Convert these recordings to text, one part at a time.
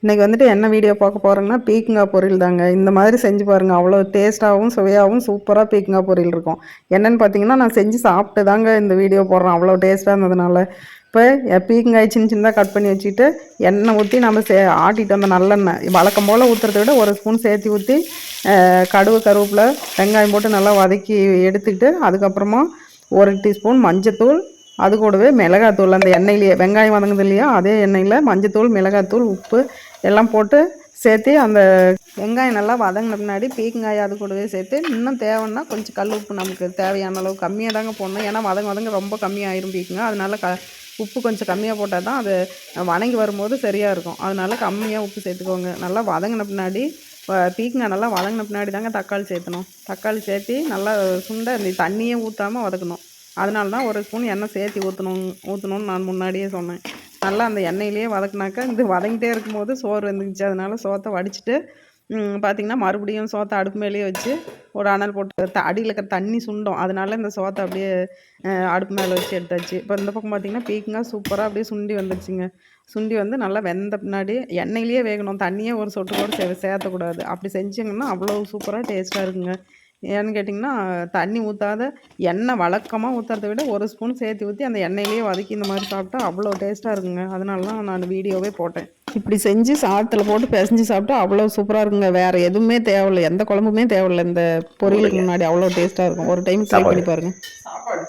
இன்றைக்கி வந்துட்டு என்ன வீடியோ பார்க்க போகிறோங்கன்னா பீக்கங்காய் பொரியல் தாங்க. இந்த மாதிரி செஞ்சு பாருங்கள், அவ்வளோ டேஸ்ட்டாகவும் சுவையாகவும் சூப்பராக பீக்கங்காய் பொரியல் இருக்கும். என்னென்னு பார்த்தீங்கன்னா நான் செஞ்சு சாப்பிட்டு தாங்க இந்த வீடியோ போடுறேன், அவ்வளோ டேஸ்ட்டாக இருந்ததுனால. இப்போ பீக்கங்காய் சின்ன சின்னதாக கட் பண்ணி வச்சுட்டு எண்ணெய் ஊற்றி நம்ம ஆட்டிட்டு வந்த நல்லெண்ணெய் வழக்கம் போல் ஊற்றுறத விட ஒரு ஸ்பூன் சேர்த்து ஊற்றி கடுகு கருவேப்பிலை வெங்காயம் போட்டு நல்லா வதக்கி எடுத்துக்கிட்டு அதுக்கப்புறமா 1 டீஸ்பூன் மஞ்சத்தூள், அது கூடவே மிளகாத்தூள், அந்த எண்ணெயிலேயே வெங்காயம் வதங்குது இல்லையா அதே எண்ணெயில் மஞ்சத்தூள் மிளகாத்தூள் உப்பு எல்லாம் போட்டு சேர்த்து அந்த வெங்காயம் நல்லா வதங்கின பின்னாடி பீக்கங்காய் அது கூடவே சேர்த்து இன்னும் தேவைன்னா கொஞ்சம் கல் உப்பு நமக்கு தேவையான அளவு கம்மியாக தாங்க போடணும். ஏன்னா வதங்க ரொம்ப கம்மியாயிரும் பீக்கங்காய். அதனால உப்பு கொஞ்சம் கம்மியாக போட்டால் தான் அது வதங்கி வரும்போது சரியாக இருக்கும். அதனால கம்மியாக உப்பு சேர்த்துக்கோங்க. நல்லா வதங்கின பின்னாடி பீக்கங்காய் நல்லா வதங்கின பின்னாடி தாங்க தக்காளி சேர்த்தணும். தக்காளி சேர்த்து நல்லா சுண்ட அந்த தண்ணியே ஊற்றாமல் வதக்கணும். அதனால தான் 1 ஸ்பூன் எண்ணெய் சேர்த்து ஊற்றணும்னு நான் முன்னாடியே சொன்னேன். நல்லா அந்த எண்ணெயிலேயே வதக்குனாக்கா இது வதங்கிட்டே இருக்கும்போது சோறு வெந்துக்குச்சு. அதனால் சோத்தை வடிச்சிட்டு பார்த்திங்கன்னா மறுபடியும் சோத்தை அடுப்பு மேலேயே வச்சு ஒரு அனல் போட்டு அடியில் இருக்கிற தண்ணி சுண்டும். அதனால இந்த சோத்தை அப்படியே அடுப்பு மேலே வச்சு எடுத்தாச்சு. இப்போ இந்த பக்கம் பார்த்திங்கன்னா பீக்கங்காய் சூப்பராக அப்படியே சுண்டி வந்துடுச்சுங்க. சுண்டி வந்து நல்லா வெந்த பின்னாடி எண்ணெயிலேயே வேகணும், தண்ணியே ஒரு சொட்டு கூட சேர்த்தக்கூடாது. அப்படி செஞ்சிங்கன்னா அவ்வளோ சூப்பராக டேஸ்ட்டாக இருக்குங்க. ஏன்னு கேட்டிங்கன்னா தண்ணி ஊற்றாத எண்ணெய் வழக்கமாக ஊற்றுறத விட 1 ஸ்பூன் சேர்த்து ஊற்றி அந்த எண்ணெயிலேயே வதக்கி இந்த மாதிரி சாப்பிட்டா அவ்வளோ டேஸ்ட்டாக இருக்குங்க. அதனால தான் நான் வீடியோவே போட்டேன். இப்படி செஞ்சு சாதத்தில் போட்டு பிசைஞ்சு சாப்பிட்டா அவ்வளோ சூப்பராக இருக்குங்க. வேறு எதுவுமே தேவையில்லை, எந்த குழம்புமே தேவையில்லை. இந்த பொரியலுக்கு முன்னாடி அவ்வளோ டேஸ்ட்டாக இருக்கும். ஒரு டைம் ட்ரை பண்ணி பாருங்க. சாப்பாடு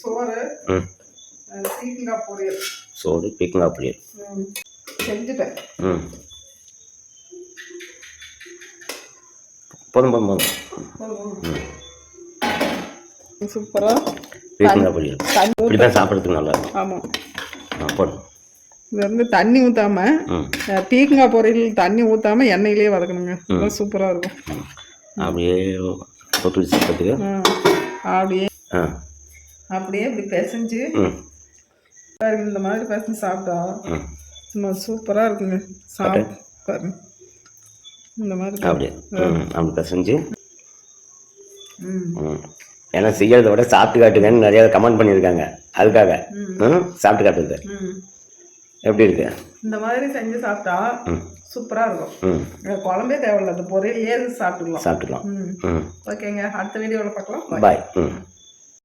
சோறு பீக்கங்காய் பொரியல், சோறு பீக்கங்காய் பொரியல் செஞ்சுட்டேன். போதும் சூப்பராக பீக்கங்காய் பொரியல் இப்படி தான் சாப்பிட்றதுக்கு நல்லா இருக்கும். ஆமாம், போதும். இது வந்து தண்ணி ஊற்றாம பீக்கங்காய் பொரியல் தண்ணி ஊற்றாம எண்ணெயிலேயே வதக்கணுங்க. சூப்பராக இருக்கும். அப்படியே தொட்டு சாப்பிட்றதுக்கு அப்படியே அப்படியே இப்படி பிசைஞ்சு இந்த மாதிரி பிசைஞ்சு சாப்பிட்டா சும்மா சூப்பராக இருக்குங்க. சாப்பிட்டு இந்த மாதிரி அப்படியே அப்படி பிசைஞ்சு ஏன்னா செய்யறத விட சாப்பிட்டு காட்டுங்கன்னு நிறைய கமெண்ட் பண்ணியிருக்காங்க. அதுக்காக சாப்பிட்டு காட்டுறது எப்படி இருக்கு? இந்த மாதிரி செஞ்சு சாப்பிட்டா சூப்பரா இருக்கும். குழம்பே தேவையில்லை, அந்த பொரியலையே சாப்பிட்டுக்கலாம். ஓகேங்க, அடுத்த வீடியோவில் பார்க்கலாம். பாய்.